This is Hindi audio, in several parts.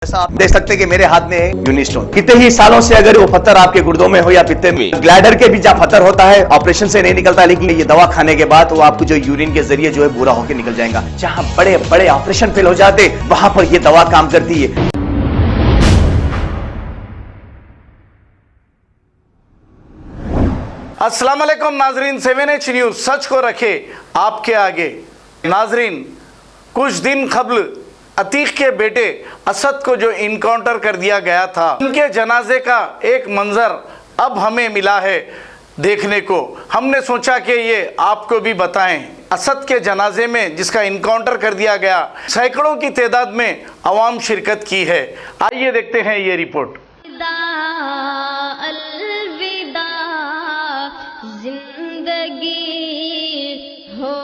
ऐसा आप देख सकते हैं कि मेरे हाथ में है यूनिस्टोन। कितने ही सालों से अगर वो पत्थर आपके गुर्दों में हो या पित्ते में, ग्लैडर के भी जहाँ पत्थर होता है ऑपरेशन से नहीं निकलता, लेकिन ये दवा खाने के बाद वो आपको जो यूरिन के जरिए जो है बुरा होकर निकल जाएगा। जहाँ बड़े बड़े ऑपरेशन फेल हो जाते वहां पर ये दवा काम करती है। अस्सलाम वालेकुम नाजरीन, 7H न्यूज सच को रखे आपके आगे। नाजरीन, कुछ दिन कबल अतीक के बेटे असद को जो इनकाउंटर कर दिया गया था, उनके जनाजे का एक मंजर अब हमें मिला है देखने को। हमने सोचा कि ये आपको भी बताएं। असद के जनाजे में जिसका इनकाउंटर कर दिया गया, सैकड़ों की तादाद में अवाम शिरकत की है। आइए देखते हैं ये रिपोर्ट। जिंदगी हो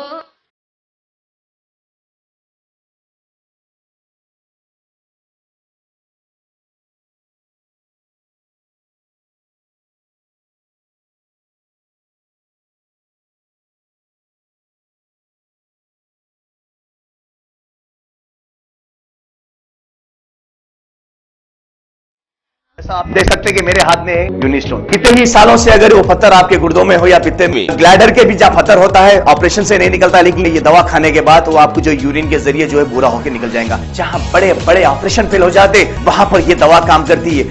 ऐसा आप देख सकते हैं कि मेरे हाथ में है यूनिस्टोन। कितने ही सालों से अगर वो पत्थर आपके गुर्दों में हो या पित्ते में, ग्लैडर के भी जहाँ पत्थर होता है ऑपरेशन से नहीं निकलता, लेकिन ये दवा खाने के बाद वो आपको जो यूरिन के जरिए जो है बुरा होकर निकल जाएगा। जहाँ बड़े बड़े ऑपरेशन फेल हो जाते वहां पर ये दवा काम करती है।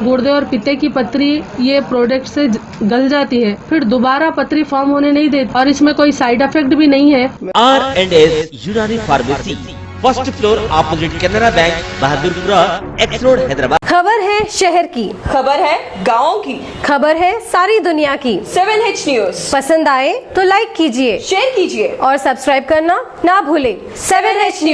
गुर्दे और पित्ते की पथरी ये प्रोडक्ट से गल जाती है, फिर दोबारा पथरी फॉर्म होने नहीं देती और इसमें कोई साइड इफेक्ट भी नहीं है। R&S यूनानी pharmacy, first floor opposite Canara bank, Bahadurpura, x road, Hyderabad. खबर है शहर की, खबर है गाँव की, खबर है सारी दुनिया की। 7H न्यूज पसंद आए तो लाइक कीजिए, शेयर कीजिए और सब्सक्राइब करना ना भूले। 7H news.